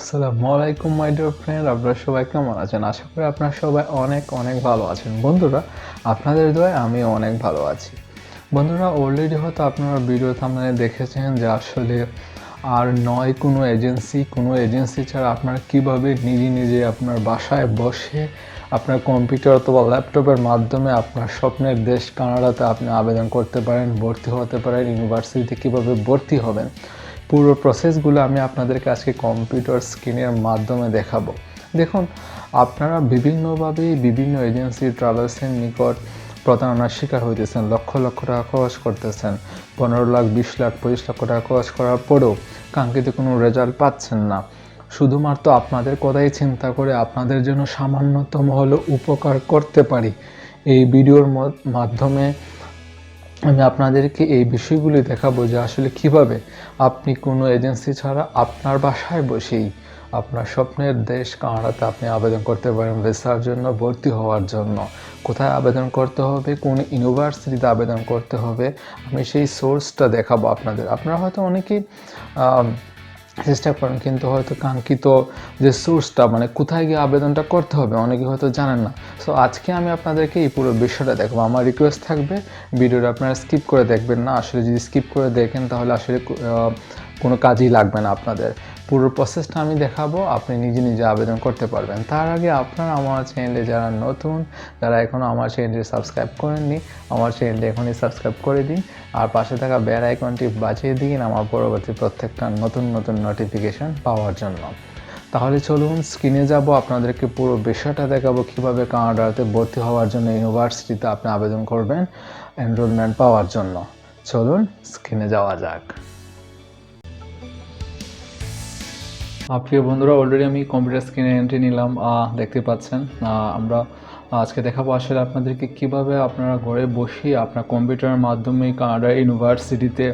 আসসালামু আলাইকুম my dear friend, আপনারা সবাই কেমন আছেন? আশা করি আপনারা সবাই অনেক অনেক ভালো আছেন। বন্ধুরা, আপনাদের দোয়ায় আমি অনেক ভালো আছি। বন্ধুরা, অলরেডি হয়তো আপনারা ভিডিও থাম্বনেইলে দেখেছেন যে আসলে আর নয় কোনো এজেন্সি ছাড়া আপনারা কীভাবে নিজে নিজে আপনার বাসায় বসে আপনার কম্পিউটার অথবা ল্যাপটপের মাধ্যমে আপনার স্বপ্নের দেশ কানাডাতে আপনি আবেদন করতে পারেন, ভর্তি হতে পারেন, ইউনিভার্সিটিতে কীভাবে ভর্তি হবেন, পুরো প্রসেসগুলো আমি আপনাদেরকে আজকে কম্পিউটার স্ক্রিনের মাধ্যমে দেখাবো। দেখুন, আপনারা বিভিন্নভাবেই বিভিন্ন এজেন্সি ট্রাভেলসের নিকট প্রতারণার শিকার হইতেছেন, লক্ষ লক্ষ টাকা খরচ করতেছেন, 15 লাখ, 20 লাখ, 25 লক্ষ টাকা খরচ করার পরেও কাঙ্ক্ষিত কোনো রেজাল্ট পাচ্ছেন না। শুধুমাত্র আপনাদের কথাই চিন্তা করে আপনাদের জন্য সামান্যতম হলেও উপকার করতে পারি এই ভিডিওর মাধ্যমে আমি আপনাদেরকে এই বিষয়গুলি দেখাবো যে আসলে কিভাবে আপনি কোনো এজেন্সি ছাড়া আপনার বাসায় বসেই আপনার স্বপ্নের দেশ কানাডাতে আপনি আবেদন করতে পারেন ভিসার জন্য, ভর্তি হওয়ার জন্য। কোথায় আবেদন করতে হবে, কোন ইউনিভার্সিটিতে আবেদন করতে হবে, আমি সেই সোর্সটা দেখাবো আপনাদের। আপনারা হয়তো অনেকেই চেষ্টা করেন, কিন্তু হয়তো কাঙ্ক্ষিত যে সোর্সটা মানে কোথায় গিয়ে আবেদনটা করতে হবে অনেকে হয়তো জানেন না। সো আজকে আমি আপনাদেরকে এই পুরো বিষয়টা দেখাবো। আমার রিকোয়েস্ট থাকবে ভিডিওটা আপনারা স্কিপ করে দেখবেন না। আসলে যদি স্কিপ করে দেখেন তাহলে আসলে কোনো কাজই লাগবে না আপনাদের। পুরো প্রসেসটা আমি দেখাবো, আপনি নিজে নিজে আবেদন করতে পারবেন। তার আগে আপনারা আমার চ্যানেলে যারা নতুন, যারা এখনও আমার চ্যানেলটি সাবস্ক্রাইব করেননি, আমার চ্যানেলটি এখনই সাবস্ক্রাইব করে দিন, আর পাশে থাকা বেল আইকনটি বাজিয়ে দিন আমার পরবর্তী প্রত্যেকটা নতুন নতুন নোটিফিকেশন পাওয়ার জন্য। তাহলে চলুন স্ক্রিনে যাব, আপনাদেরকে পুরো বিষয়টা দেখাবো কীভাবে কানাডাতে ভর্তি হওয়ার জন্য ইউনিভার্সিটিতে আপনি আবেদন করবেন এনরোলমেন্ট পাওয়ার জন্য। চলুন স্ক্রিনে যাওয়া যাক। প্রিয় বন্ধুরা, অলরেডি আমি কম্পিউটার স্ক্রিনে এন্ট্রি নিলাম। দেখতে পাচ্ছেন আমরা আজকে দেখাবো আসলে আপনাদেরকে কিভাবে আপনারা ঘরে বসে আপনার কম্পিউটারের মাধ্যমে কানাডা ইউনিভার্সিটিতে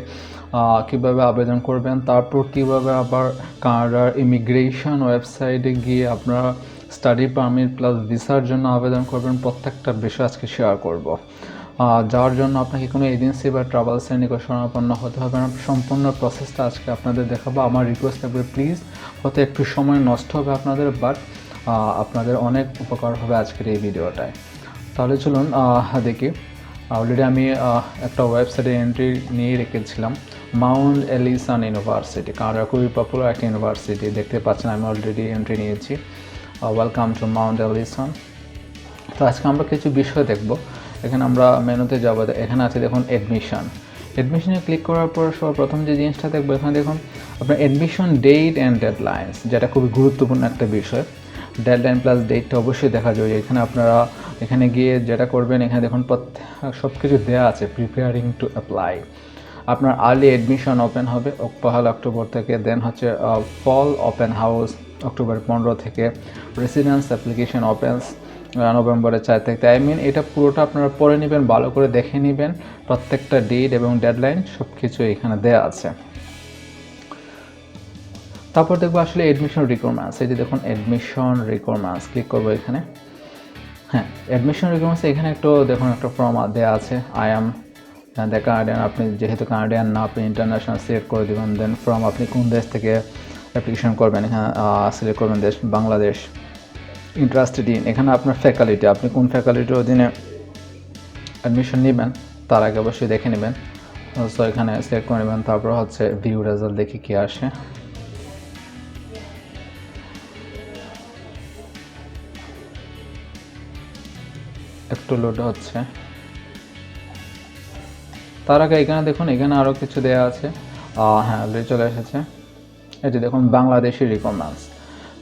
কিভাবে আবেদন করবেন, তারপর কিভাবে আবার কানাডার ইমিগ্রেশন ওয়েবসাইটে গিয়ে আপনারা স্টাডি পারমিট প্লাস ভিসার জন্য আবেদন করবেন। প্রত্যেকটা বিষয় আজকে শেয়ার করব। যাওয়ার জন্য আপনাকে কোনো এজেন্সি বা ট্রাভেলসের নিকট শরণাপন্ন হতে হবে না। সম্পূর্ণ প্রসেসটা আজকে আপনাদের দেখাবো। আমার রিকোয়েস্ট থাকবে, প্লিজ হয়তো একটু সময় নষ্ট হবে আপনাদের, বাট আপনাদের অনেক উপকার হবে আজকের এই ভিডিওটায়। তাহলে চলুন দেখি। অলরেডি আমি একটা ওয়েবসাইটে এন্ট্রি নিয়ে রেখেছিলাম, মাউন্ট এলিসন ইউনিভার্সিটি, কানাডার খুবই পপুলার একটা ইউনিভার্সিটি। দেখতে পাচ্ছেন আমি অলরেডি এন্ট্রি নিয়েছি। Welcome to Mount Allison. তো আজকে আমরা কিছু বিষয় দেখব। এখানে আমরা মেনুতে যাব, এখানে আছে দেখুন অ্যাডমিশন। অ্যাডমিশনে ক্লিক করার পর সর্বপ্রথম যে জিনিসটা দেখবো, এখানে দেখুন আপনার অ্যাডমিশন ডেট অ্যান্ড ডেডলাইন্স, যেটা খুবই গুরুত্বপূর্ণ একটা বিষয়। ডেডলাইন প্লাস ডেটটা অবশ্যই দেখা যায়। এখানে আপনারা এখানে গিয়ে যেটা করবেন, এখানে দেখুন সব কিছু দেওয়া আছে, প্রিপেয়ারিং টু অ্যাপ্লাই। আপনার আর্লি অ্যাডমিশন ওপেন হবে 1 অক্টোবর থেকে, দেন হচ্ছে ফল ওপেন হাউস অক্টোবর 15 থেকে, রেসিডেন্স অ্যাপ্লিকেশন ওপেন্স নভেম্বরের 4 থেকে। এটা পুরোটা আপনারা পড়ে নেবেন, ভালো করে দেখে নেবেন, প্রত্যেকটা ডেট এবং ডেডলাইন সব কিছু এখানে দেওয়া আছে। তারপর দেখবো আসলে অ্যাডমিশন রিকোয়ারমেন্টস। এই যে দেখুন অ্যাডমিশন রিকোয়ারমেন্টস, ক্লিক করবো এখানে। হ্যাঁ, অ্যাডমিশন রিকোয়ারমেন্টস এখানে একটু দেখুন একটা ফর্ম দেওয়া আছে, আই এম দ্য কানাডিয়ান। আপনি যেহেতু কানাডিয়ান না, আপনি ইন্টারন্যাশনাল সিলেক্ট করে দেবেন। দেন ফ্রম, আপনি কোন দেশ থেকে অ্যাপ্লিকেশন করবেন, এখানে সিলেক্ট করবেন দেশ, বাংলাদেশ। ইন্টারেস্টেড ইন, এখানে আপনার ফ্যাকাল্টি, আপনি কোন ফ্যাকাল্টির অধীনে অ্যাডমিশন নেবেন তার আগে অবশ্যই দেখে নেবেন। সো এখানে সিলেক্ট করে নেবেন। তারপর হচ্ছে ভিউ রেজাল্ট, দেখি কী আসে। একটু লোড হচ্ছে। তার আগে এখানে দেখুন, এখানে আরও কিছু দেওয়া আছে। হ্যাঁ, অলরেডি চলে এসেছে। এই যে দেখুন বাংলাদেশি রিকমেন্ডস,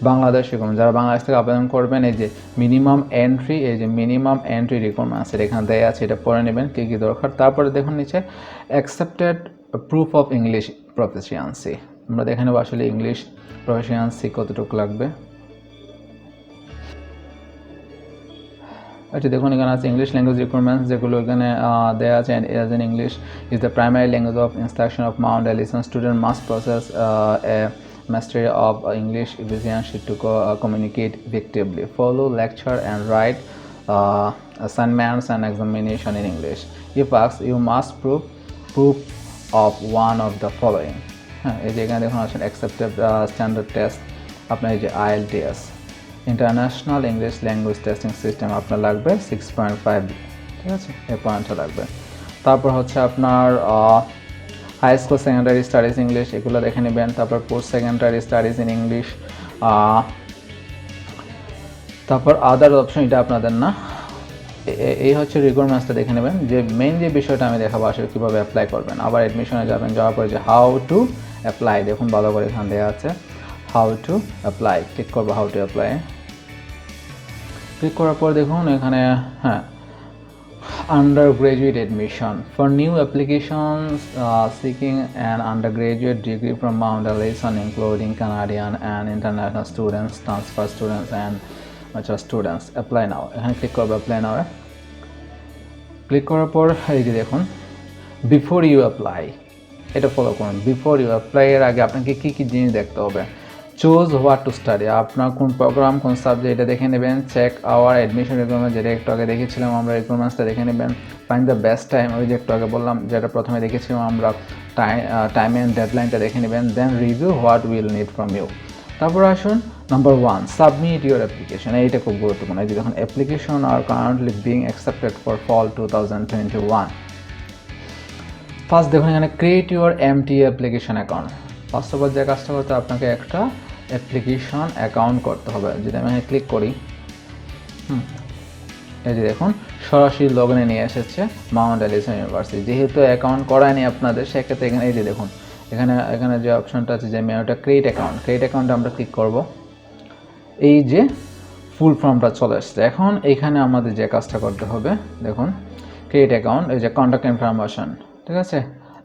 বাংলাদেশ রিকমেন্ড, যারা বাংলাদেশ থেকে আবেদন করবেন, এই যে মিনিমাম এন্ট্রি, এই যে মিনিমাম এন্ট্রি রিকমেন্ডস এখানে দেওয়া আছে, এটা পড়ে নেবেন কী কী দরকার। তারপরে দেখুন নিচে accepted proof of English proficiency, আমরা দেখে নেব আসলে ইংলিশ প্রফিসিয়েন্সি কতটুকু লাগবে। আচ্ছা দেখুন, এখানে আছে ইংলিশ ল্যাঙ্গুয়েজ রিকোয়ারমেন্টস, যেগুলো এখানে দেওয়া আছে। As an English is the primary language of instruction of Mount Allison, student must process a mastery of English efficiency to communicate effectively, follow lecture and write assignments and examination in English. If asked, you must proof of one of the following. এই যে এখানে দেখুন আসলে accepted standard test, আপনার এই যে IELTS international English language testing system আপনার লাগবে 6.5, ঠিক আছে, এই পয়েন্টটা লাগবে। তারপর হচ্ছে আপনার high school secondary studies English, এগুলো দেখে নেবেন। তারপর post secondary studies in English, তারপর আদার অপশন, এটা আপনাদের না। এই হচ্ছে রিকোয়ারমেন্টসটা দেখে নেবেন, যে মেইন যে বিষয়টা আমি দেখাবো আসলে কীভাবে অ্যাপ্লাই করবেন। আবার অ্যাডমিশনে যাবেন, যাওয়ার পরে যে হাউ টু অ্যাপ্লাই, দেখুন ভালো করে এখানে দেওয়া আছে হাউ টু অ্যাপ্লাই। ক্লিক করবো হাউ টু অ্যাপ্লাই, ক্লিক করার পর দেখুন এখানে হ্যাঁ undergraduate admission for new applications seeking an undergraduate degree from Mount Allison, including Canadian and international students, transfer students and mature students. Apply now, এখানে click করবো apply নাও। Click করার পর এই যে দেখুন বিফোর ইউ অ্যাপ্লাই, এটা ফলো করুন। Before you apply এর আগে আপনাকে কী কী জিনিস দেখতে হবে। চুজ হোয়াট টু স্টাডি, আপনার কোন প্রোগ্রাম কোন সাবজেক্ট এটা দেখে নেবেন। চেক আওয়ার অ্যাডমিশন রিকোয়ারমেন্ট, যেটা একটু আগে দেখেছিলাম আমরা, রিকোয়ারমেন্টসটা দেখে নেবেন। ফাইন্ড দ্য বেস্ট টাইম, ওই যে একটু আগে বললাম যেটা প্রথমে দেখেছিলাম আমরা, টাইম অ্যান্ড ডেডলাইনটা দেখে নেবেন। Then review what will need from you. তারপর আসুন নাম্বার 1, সাবমিট ইউর অ্যাপ্লিকেশন। এইটা খুব গুরুত্বপূর্ণ। এই যে দেখুন অ্যাপ্লিকেশন আর currently being accepted for fall 2021। First দেখুন এখানে create your MTA application account. First of all যে কাজটা করতে আপনাকে একটা অ্যাপ্লিকেশন অ্যাকাউন্ট করতে হবে। যদি আমি এখানে ক্লিক করি, এই যে দেখুন সরাসরি লগ ইনে নিয়ে এসেছে মাউন্ট এলিসন ইউনিভার্সিটি। যেহেতু অ্যাকাউন্ট করায়নি আপনাদের, সেক্ষেত্রে এখানে এই যে দেখুন এখানে যে অপশনটা আছে যে মেনুটা ক্রিয়েট অ্যাকাউন্ট, ক্রিয়েট অ্যাকাউন্টে আমরা ক্লিক করব। এই যে ফুল ফর্মটা চলে আসছে। এখন এইখানে আমাদের যে কাজটা করতে হবে দেখুন ক্রিয়েট অ্যাকাউন্ট, এই যে কন্ট্যাক্ট ইনফরমেশন, ঠিক আছে,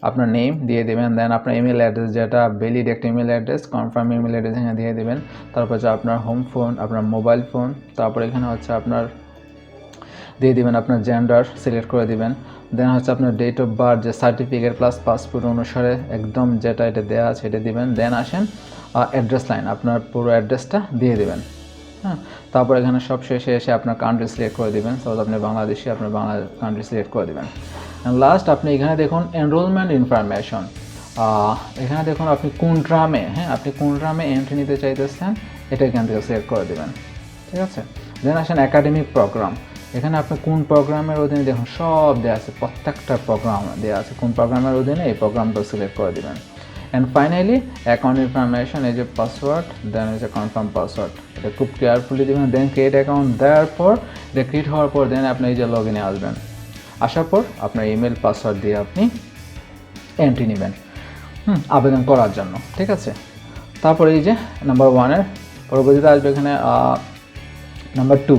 আপনার নেম দিয়ে দেবেন। দেন আপনার ইমেল অ্যাড্রেস, যেটা ভ্যালিড একটা email address, confirm email address এখানে দিয়ে দেবেন। তারপর হচ্ছে আপনার হোম ফোন, আপনার মোবাইল ফোন, তারপর এখানে হচ্ছে আপনার দিয়ে দেবেন আপনার জেন্ডার সিলেক্ট করে দিবেন। দেন হচ্ছে আপনার ডেট অফ বার্থ, যে সার্টিফিকেট প্লাস পাসপোর্ট অনুসারে একদম যেটা এটা দেওয়া আছে এটা দিবেন। দেন আসেন অ্যাড্রেস লাইন, আপনার পুরো অ্যাড্রেসটা দিয়ে দেবেন। হ্যাঁ, তারপর এখানে সব শেষে এসে আপনার কান্ট্রি সিলেক্ট করে দিবেন। সাপোজ আপনি বাংলাদেশি, আপনার বাংলা কান্ট্রি সিলেক্ট করে দেবেন। লাস্ট আপনি এখানে দেখুন এনরোলমেন্ট ইনফরমেশন, এখানে দেখুন আপনি কোন ড্রামে, আপনি কোন ড্রামে এন্ট্রি নিতে চাইতেছেন এটা এখান থেকে সিলেক্ট করে দেবেন, ঠিক আছে। দেন আসেন একাডেমিক প্রোগ্রাম, এখানে আপনি কোন প্রোগ্রামের অধীনে দেখুন সব দেওয়া আছে, প্রত্যেকটা প্রোগ্রাম দেওয়া আছে, কোন প্রোগ্রামের অধীনে এই প্রোগ্রামটা সিলেক্ট করে দেবেন। অ্যান্ড ফাইনালি অ্যাকাউন্ট ইনফরমেশন, এই যে পাসওয়ার্ড, দেন এই যে কনফার্ম পাসওয়ার্ড, এটা খুব কেয়ারফুলি দেবেন। দেন ক্রিয়েট অ্যাকাউন্ট দেওয়ার পর, এটা ক্রিয়েট হওয়ার পর দেন আপনি এই যে লগ ইনে আসবেন। আসার পর আপনার ইমেল পাসওয়ার্ড দিয়ে আপনি এন্ট্রি নেবেন আবেদন করার জন্য, ঠিক আছে। তারপর এই যে নাম্বার 1-এর পরবর্তীতে আসবে এখানে number 2,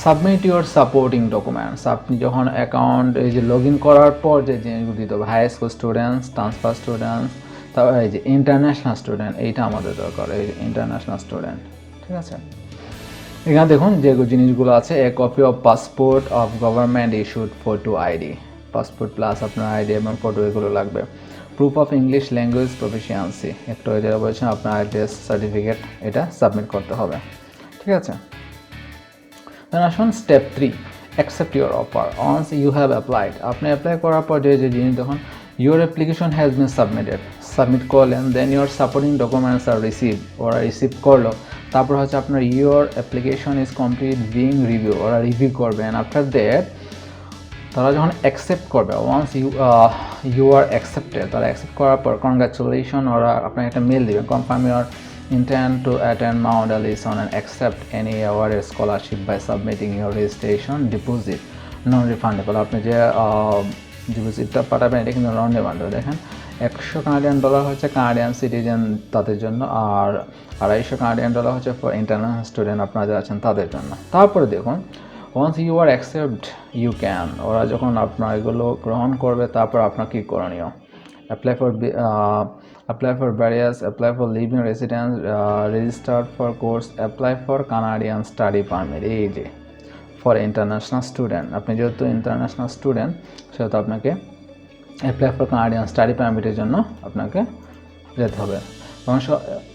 submit your supporting documents. আপনি যখন অ্যাকাউন্ট এই যে লগ ইন করার পর যে জিনিসগুলো দিতে হবে, high school students, transfer students, তারপর এই যে ইন্টারন্যাশনাল স্টুডেন্ট, এইটা আমাদের দরকার, এই যে ইন্টারন্যাশনাল স্টুডেন্ট, ঠিক আছে। এখানে দেখুন যে জিনিসগুলো আছে, a copy of passport of government issued photo ID, passport plus আপনার আইডি এবং ফটো এগুলো লাগবে। Proof of English language proficiency, একটু যেটা বলছেন আপনার আইডিএস সার্টিফিকেট, এটা সাবমিট করতে হবে, ঠিক আছে। দেন আসুন step 3, accept your offer once you have applied. আপনি অ্যাপ্লাই করার পর যে জিনিস দেখুন your application has been submitted, submit করলেন। Then your supporting documents are receive, ওরা রিসিভ করলো। তারপর হচ্ছে আপনার your application is complete being review, ওরা রিভিউ করবেন। আফটার দ্যাট তারা যখন অ্যাকসেপ্ট করবে, ওয়ান্স ইউ আর অ্যাকসেপ্টেড, তারা অ্যাকসেপ্ট করার পর কনগ্রাচুলেশন, ওরা আপনাকে একটা মেল দেবেন, confirm your intend to attend Mount Allison and accept any awarded scholarship by submitting your registration deposit non-refundable। আপনি যে ডিপোজিটটা পাঠাবেন এটা কিন্তু নন রিফান্ডেবল। দেখেন $100 হচ্ছে কানাডিয়ান সিটিজেন তাদের জন্য, আর $250 হচ্ছে ফর ইন্টারন্যাশনাল স্টুডেন্ট আপনারা যারা আছেন তাদের জন্য। তারপরে দেখুন once you are accept you can, ওরা যখন আপনার এগুলো গ্রহণ করবে তারপর আপনার কী করণীয়, apply for barriers, apply for living residence, register for course, apply for Canadian study permit, এই যে ফর ইন্টারন্যাশনাল স্টুডেন্ট, আপনি যেহেতু ইন্টারন্যাশনাল স্টুডেন্ট সেহেতু আপনাকে অ্যাপ্লাই ফর কানাডিয়ান স্টাডি পারমিটের জন্য আপনাকে যেতে হবে।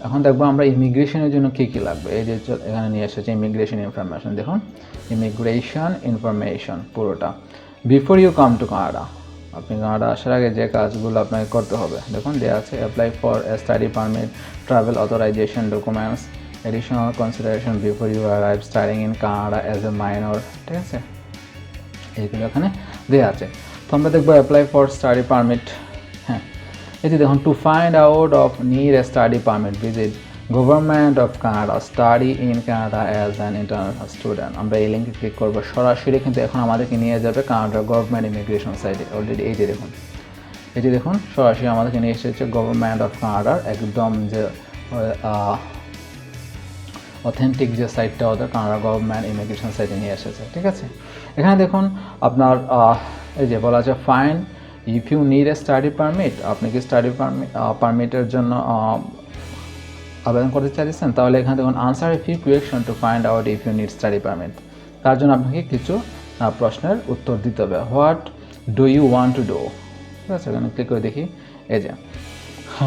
এখন দেখবো আমরা ইমিগ্রেশনের জন্য কী কী লাগবে। এই যে এখানে নিয়ে এসেছে ইমিগ্রেশন ইনফরমেশন, দেখুন ইমিগ্রেশন ইনফরমেশন পুরোটা। Before you come to Canada, আপনি কানাডা আসার আগে যে কাজগুলো আপনাকে করতে হবে দেখুন দেওয়া আছে। Apply for a study permit, travel authorisation documents, additional consideration before you arrive starting in Canada as a minor, ঠিক আছে, এইগুলো এখানে দেওয়া আছে। তো আমরা দেখবো অ্যাপ্লাই ফর স্টাডি পারমিট। হ্যাঁ, এই যে দেখুন, two find out of need a study permit visit government of Canada study in Canada as an international student. আমরা এই লিঙ্কে ক্লিক করবো, সরাসরি কিন্তু এখন আমাদেরকে নিয়ে যাবে কানাডার গভর্নমেন্ট ইমিগ্রেশন সাইটে। অলরেডি এই যে দেখুন, এই যে দেখুন, সরাসরি আমাদেরকে নিয়ে এসেছে গভর্নমেন্ট অফ কানাডার একদম যে অথেন্টিক যে সাইটটা ওদের কানাডা গভর্নমেন্ট ইমিগ্রেশন সাইটে নিয়ে এসেছে, ঠিক আছে। এখানে দেখুন আপনার এই যে বলা আছে fine if you need a study permit, আপনি কি স্টাডি পারমিটের জন্য আবেদন করতে চাইছেন, তাহলে এখানে দেখুন answer a few question to find out if you need study permit. তার জন্য আপনাকে কিছু প্রশ্নের উত্তর দিতে হবে। What do you want to do, ঠিক আছে, এখানে ক্লিক করে দেখি। এই যে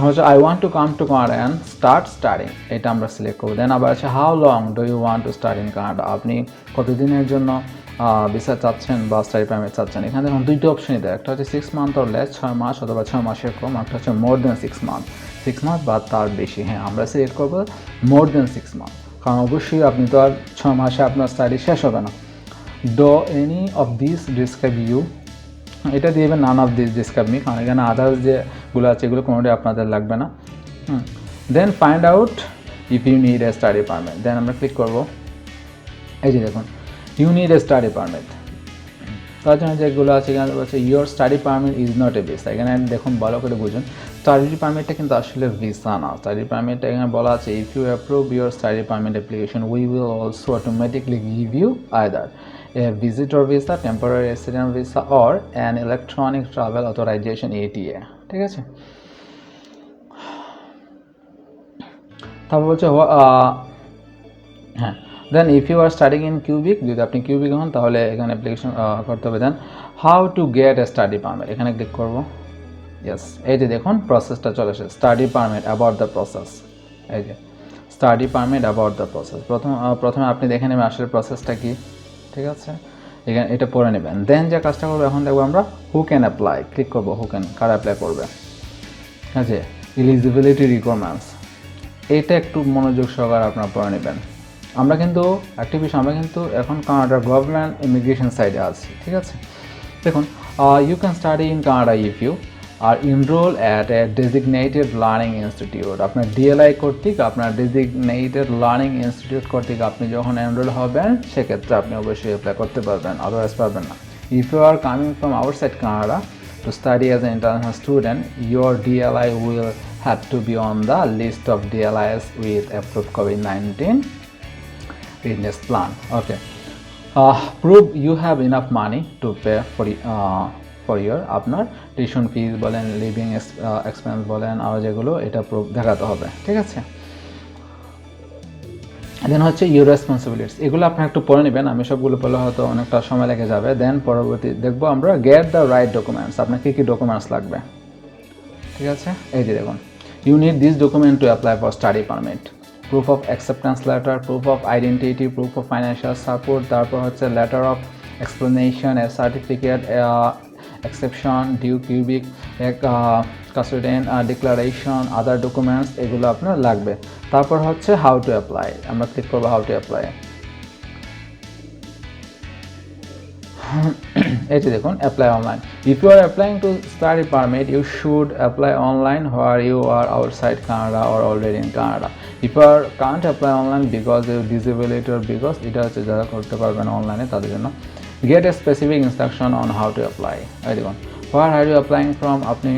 হচ্ছে I want to come to Canada and start studying, এটা আমরা সিলেক্ট করবো। দেন আবার আছে how long do you want to start in Canada, আপনি কতদিনের জন্য ভিসা চাচ্ছেন বা স্টাডি পারমিট চাচ্ছেন। এখানে দেখুন দুইটা অপশনই দেয়, একটা হচ্ছে 6 মান্থ অর লেস, 6 মাস অথবা 6 মাসের কম, একটা হচ্ছে মোর দেন 6 মান্থ, 6 মান্থ বা তার বেশি। হ্যাঁ, আমরা সিলেক্ট করবো মোর দেন 6 মান্থ, কারণ অবশ্যই আপনি তো আর 6 মাসে আপনার স্টাডি শেষ হবে না। Do any of this describe you, এটা দিয়ে দেবেন none of this describe me, কারণ এখানে আদার্স যেগুলো আছে এগুলো কোনোটাই আপনাদের লাগবে না। Then find out if you need a study permit, then আমরা ক্লিক করবো। এই যে দেখুন you need a study permit, তার জন্য যেগুলো আছে এখানে বলছে your study permit is not a visa. এখানে দেখুন ভালো করে বুঝুন, স্টাডি পারমিটটা কিন্তু আসলে ভিসা না। স্টাডি পারমিটটা এখানে বলা আছে if you approve your study permit application we will also automatically give you either a visitor visa, temporary resident visa or an electronic travel authorization ETA, ঠিক আছে। তারপর বলছে হ্যাঁ, then if you are studying in Quebec, যদি আপনি Quebec হন তাহলে এখানে অ্যাপ্লিকেশন করতে হবে। Then how to get a study permit, এখানে ক্লিক করবো। ইয়েস, এই যে দেখুন প্রসেসটা চলে এসেছে, study permit about the process. এই যে study permit about the process, প্রথমে আপনি দেখে নেবেন আসলে প্রসেসটা কি, ঠিক আছে, এখানে এটা পড়ে নেবেন। দেন যে কাজটা করবো এখন দেখবো আমরা হু ক্যান অ্যাপ্লাই, ক্লিক করবো হু ক্যান, কারা অ্যাপ্লাই করবে। ঠিক আছে, এলিজিবিলিটি রিকোয়ারমেন্টস, এইটা একটু মনোযোগ সহকারে আপনারা পড়ে নেবেন। আমরা কিন্তু একটি বিষয়, আমরা কিন্তু এখন কানাডার গভর্নমেন্ট ইমিগ্রেশন সাইডে আছি, ঠিক আছে। দেখুন you can study in Canada if you are enroll at a designated learning institute, আপনার ডিএলআই কর্তৃক, আপনার ডেজিগনেটেড লার্নিং ইনস্টিটিউট কর্তৃক আপনি যখন এনরোল হবেন সেক্ষেত্রে আপনি অবশ্যই অ্যাপ্লাই করতে পারবেন, আদারওয়াইজ পারবেন না। If you are coming from outside Canada to study as an international student, your DLI will have to be on the list of DLIs with approved COVID-19 business plan. Okay. Prove you have enough money to pay for your আপনার tuition fees বলেন, living expense বলেন, আর যেগুলো এটা proof দেখাতে হবে, ঠিক আছে। দেন হচ্ছে ইউর রেসপন্সিবিলিটিস, এগুলো আপনি একটু পড়ে নেবেন, আমি সবগুলো পড়লে হয়তো অনেকটা সময় লেগে যাবে। দেন পরবর্তী দেখবো আমরা গেট দ্য রাইট ডকুমেন্টস, আপনার কী কী ডকুমেন্টস লাগবে, ঠিক আছে। এই যে দেখুন you need this document to apply for study permit, proof of acceptance letter, proof of identity, proof of financial support, তারপর হচ্ছে letter of explanation, a certificate, exception, due cubic, custodian declaration, other documents, এগুলো আপনার লাগবে। তারপর হচ্ছে how to apply, আমরা click করবো how to apply. এই যে দেখুন apply online, if you are applying to study permit you should apply online where you R outside Canada or already in Canada. If you are can't apply online because you disability or because, এটা হচ্ছে যারা করতে পারবেন অনলাইনে তাদের জন্য। Get a specific instruction on how to apply, এই দেখুন where are you applying from, আপনি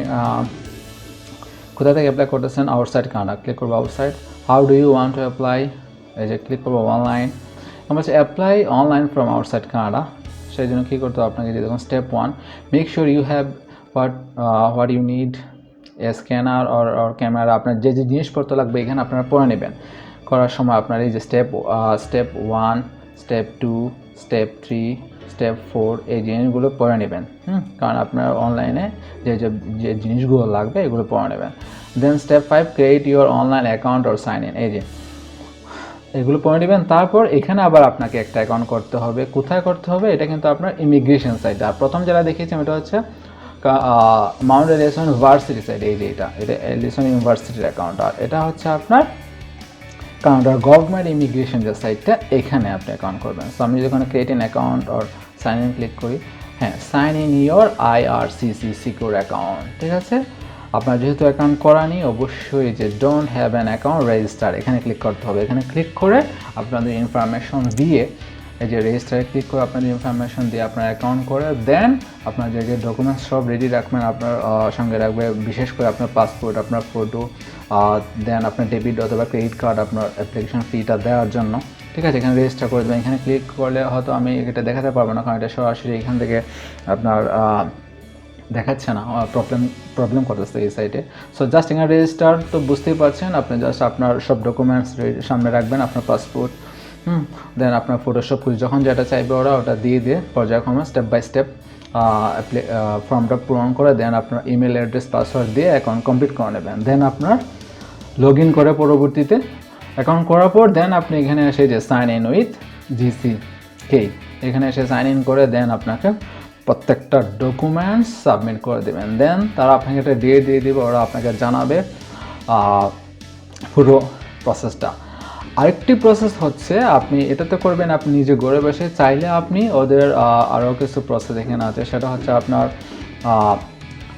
কোথা থেকে অ্যাপ্লাই করতেছেন, আউটসাইড কানাডা, ক্লিক করবো outside. How do you want to apply, এই যে ক্লিক করবো অনলাইন। আমরা হচ্ছে apply online from outside Canada, সেই জন্য কী করতে হবে আপনাকে, যে দেখুন step 1 make sure you have what you need, a scanner or camera, আপনার যে যে জিনিসপত্র লাগবে এখানে আপনারা পড়ে নেবেন। করার সময় আপনার এই যে স্টেপ 1, স্টেপ 2, স্টেপ 3, স্টেপ 4 এই জিনিসগুলো পড়ে নেবেন, কারণ আপনার অনলাইনে যে জিনিসগুলো লাগবে এগুলো পড়ে নেবেন। Then step 5 create your online account or sign in, এই যে এগুলো পড়ে নেবেন। তারপর এখানে আবার আপনাকে একটা অ্যাকাউন্ট করতে হবে, কোথায় করতে হবে, এটা কিন্তু আপনার ইমিগ্রেশন সাইট। আর প্রথম যারা দেখিয়েছি এটা হচ্ছে মাউন্ট এলিসন ইউনিভার্সিটি সাইট, এই যে এটা এলিসন ইউনিভার্সিটির অ্যাকাউন্ট, আর এটা হচ্ছে আপনার কানাডার গভর্নমেন্ট ইমিগ্রেশন যে সাইটটা, এখানে আপনি অ্যাকাউন্ট করবেন। সো আমি যখন create an account or sign in click করি, হ্যাঁ, sign in your IRCC secure account, ঠিক আছে। আপনার যেহেতু অ্যাকাউন্ট করা নেই, অবশ্যই যে don't have an account register, এখানে ক্লিক করতে হবে। এখানে ক্লিক করে আপনাদের ইনফরমেশন দিয়ে, এই যে রেজিস্টারে ক্লিক করে আপনাদের ইনফরমেশন দিয়ে আপনার অ্যাকাউন্ট করে দেন আপনার যে ডকুমেন্টস সব রেডি রাখবেন, আপনার সঙ্গে রাখবে, বিশেষ করে আপনার পাসপোর্ট, আপনার ফটো, দেন আপনার ডেবিট অথবা ক্রেডিট কার্ড আপনার অ্যাপ্লিকেশন ফিটা দেওয়ার জন্য, ঠিক আছে। এখানে রেজিস্টার করে দেবেন। এখানে ক্লিক করলে হয়তো আমি এটা দেখাতে পারবো না, কারণ এটা সরাসরি এখান থেকে আপনার দেখাচ্ছে না, প্রবলেম করতেছে এই সাইটে। সো জাস্ট এখানে রেজিস্টার তো বুঝতেই পারছেন, আপনি জাস্ট আপনার সব ডকুমেন্টস সামনে রাখবেন, আপনার পাসপোর্ট, দেন আপনার ফটোশপ কিছু, যখন যেটা চাইবে ওটা দিয়ে পর্যায়ক্রমে স্টেপ বাই স্টেপ ফর্মটা পূরণ করে দেন আপনার ইমেল অ্যাড্রেস পাসওয়ার্ড দিয়ে অ্যাকাউন্ট কমপ্লিট করে নেবেন। দেন আপনার লগ ইন করে পরবর্তীতে অ্যাকাউন্ট করার পর দেন আপনি এখানে এসে যে সাইন ইন উইথ GCK, এখানে এসে সাইন ইন করে দেন আপনাকে প্রত্যেকটা ডকুমেন্টস সাবমিট করে দেবেন। দেন তারা আপনাকে একটা ডেট দিয়ে দেবে, ওরা আপনাকে জানাবে পুরো প্রসেসটা। আরেকটি প্রসেস হচ্ছে আপনি এটাতে করবেন আপনি নিজে ঘরে বসে, চাইলে আপনি ওদের আরও কিছু প্রসেস এখানে আছে, সেটা হচ্ছে আপনার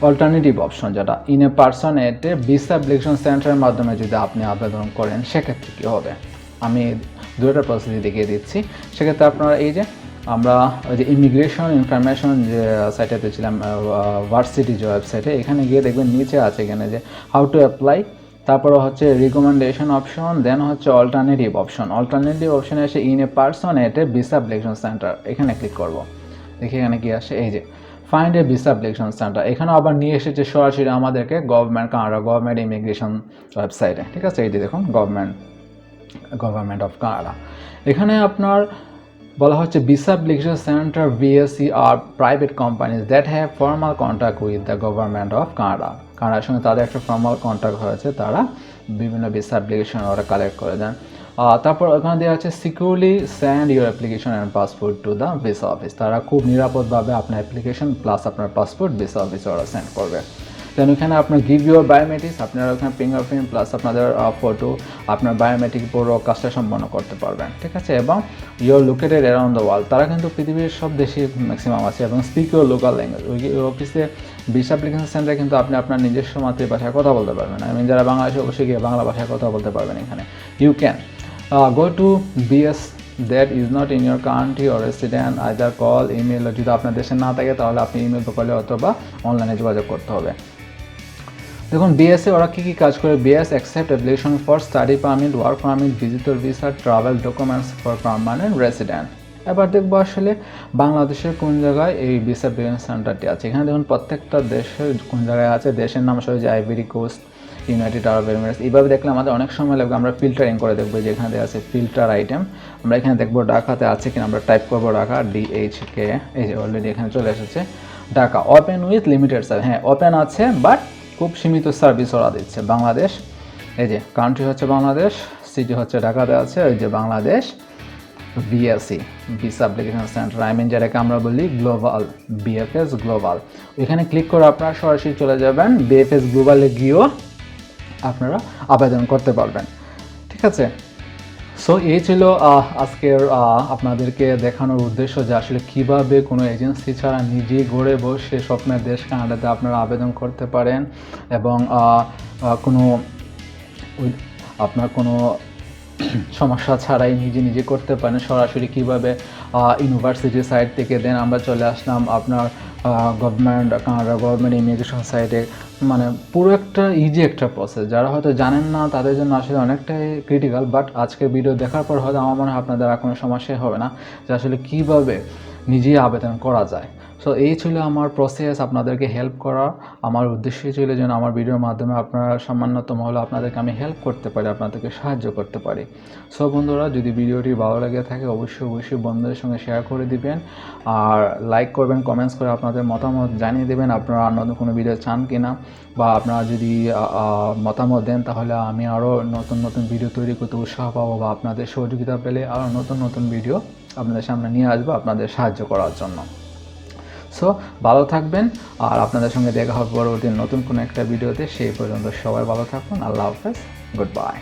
অল্টারনেটিভ অপশন, যেটা in a person at a visa application সেন্টারের মাধ্যমে যদি আপনি আবেদন করেন, সেক্ষেত্রে কী হবে আমি দুটো প্রসেস দেখিয়ে দিচ্ছি। সেক্ষেত্রে আপনারা এই যে আমরা ওই যে ইমিগ্রেশন ইনফরমেশন যে সাইটে ছিলাম, ভার্সিটি যে ওয়েবসাইটে, এখানে গিয়ে দেখবেন নিচে আছে এখানে যে হাউ টু অ্যাপ্লাই, তারপরে হচ্ছে রিকমেন্ডেশন অপশন, দেন হচ্ছে অল্টারনেটিভ অপশন। অল্টারনেটিভ অপশনে এসে in a person at a visa application centre, এখানে ক্লিক করব। দেখি এখানে কি আসে, এই যে find a visa application centre, এখানে আবার নিয়ে এসেছে সরাসরি আমাদেরকে কানাডা গভর্নমেন্ট ইমিগ্রেশন ওয়েবসাইটে, ঠিক আছে। এই যে দেখুন গভর্নমেন্ট অফ কানাডা, এখানে আপনার বলা হচ্ছে visa application center VSC are private companies that have formal contact with the government of Canada. কানাডার সঙ্গে তাদের একটা ফর্মাল কন্ট্যাক্ট হয়েছে, তারা বিভিন্ন ভিসা অ্যাপ্লিকেশন ওরা কালেক্ট করে দেন। তারপর ওখানে দেওয়া আছে securely send your application and passport to the visa office, তারা খুব নিরাপদভাবে আপনার অ্যাপ্লিকেশন প্লাস আপনার পাসপোর্ট ভিসা অফিসে ওরা সেন্ড করবে। দেন ওখানে আপনার গিভ ইউর বায়োমেট্রিক্স, আপনারা ওখানে ফিঙ্গারপ্রিন্ট প্লাস আপনাদের ফটো, আপনার বায়োমেট্রিক পুরো কাজটা সম্পন্ন করতে পারবেন, ঠিক আছে। এবং your located around the world, তারা কিন্তু পৃথিবীর সব দেশে ম্যাক্সিমাম আছে, এবং স্পিক ইউর লোকাল ল্যাঙ্গুয়েজ। ওই অফিসে ভিসা অ্যাপ্লিকেশন সেন্টারে কিন্তু আপনি আপনার নিজস্ব মাতৃভাষায় কথা বলতে পারবেন। আই মিন যারা বাংলাদেশে অবশ্যই গিয়ে বাংলা ভাষায় কথা বলতে পারবেন। এখানে you can go to BS that is not in your country or resident, either call, email, যদি আপনার দেশে না থাকে তাহলে আপনি ইমেল করলে অথবা অনলাইনে যোগাযোগ করতে হবে। দেখুন BSে ওরা কী কাজ করে, BS accept application for study permit, work permit, visitor visa, travel documents for permanent resident. এবার দেখবো আসলে বাংলাদেশের কোন জায়গায় এই ভিসা অ্যাপ্লিকেশন সেন্টারটি আছে। এখানে দেখুন প্রত্যেকটা দেশের কোন জায়গায় আছে, দেশের নাম সহ যে Ivory Coast, United Arab Emirates. এইভাবে দেখলে আমাদের অনেক সময় লাগবে, আমরা ফিল্টারিং করে দেখবো যে এখানে আছে ফিল্টার আইটেম, আমরা এখানে দেখবো ঢাকাতে আছে কিনা, আমরা টাইপ করবো ঢাকা DHK, এই যে অলরেডি এখানে চলে এসেছে Dhaka, open with limited service, হ্যাঁ ওপেন আছে বাট খুব সীমিত সার্ভিস ওরা দিচ্ছে। বাংলাদেশ, এই যে কান্ট্রি হচ্ছে বাংলাদেশ, সিটি হচ্ছে ঢাকাতে আছে, ওই যে Bangladesh VSC visa application center, I mean যেটাকে আমরা বলি গ্লোবাল, BFS গ্লোবাল। এখানে ক্লিক করে আপনারা সরাসরি চলে যাবেন BFS গ্লোবালে গিয়েও আপনারা আবেদন করতে পারবেন, ঠিক আছে। সো এই ছিল আজকের আপনাদেরকে দেখানোর উদ্দেশ্য যে আসলে কীভাবে কোনো এজেন্সি ছাড়া নিজেই গড়ে বসে স্বপ্নের দেশ কানাডাতে আপনারা আবেদন করতে পারেন, এবং আপনার কোনো সমস্যা ছাড়াই নিজে করতে পারেন। সরাসরি কীভাবে ইউনিভার্সিটি সাইট থেকে দেন আমরা চলে আসলাম আপনার কানাডা গভর্নমেন্ট ইমিগ্রেশন সাইটে, মানে পুরো একটা ইজি একটা প্রসেস। যারা হয়তো জানেন না তাদের জন্য আসলে অনেকটাই ক্রিটিক্যাল, বাট আজকের ভিডিও দেখার পর হয়তো আমার মনে হয় আপনাদের আর কোনো সমস্যাই হবে না যে আসলে কীভাবে নিজেই আবেদন করা যায়। সো এই ছিল আমার প্রসেস, আপনাদেরকে হেল্প করা। আমার উদ্দেশ্যই ছিল যেন আমার ভিডিওর মাধ্যমে আপনারা সামান্যতম হলে আপনাদেরকে আমি হেল্প করতে পারি, আপনাদেরকে সাহায্য করতে পারি। সো বন্ধুরা, যদি ভিডিওটি ভালো লেগে থাকে অবশ্যই বন্ধুদের সঙ্গে শেয়ার করে দিবেন, আর লাইক করবেন, কমেন্টস করে আপনাদের মতামত জানিয়ে দেবেন আপনারা নতুন কোনো ভিডিও চান কিনা, বা আপনারা যদি মতামত দেন তাহলে আমি আরও নতুন ভিডিও তৈরি করতে উৎসাহ পাবো, বা আপনাদের সহযোগিতা পেলে আরও নতুন ভিডিও আপনাদের সামনে নিয়ে আসবো আপনাদের সাহায্য করার জন্য। সো ভালো থাকবেন, আর আপনাদের সঙ্গে দেখা হবে পরবর্তী নতুন কোনো একটা ভিডিওতে। সেই পর্যন্ত সবাই ভালো থাকুন। আল্লাহ হাফেজ, গুড বাই।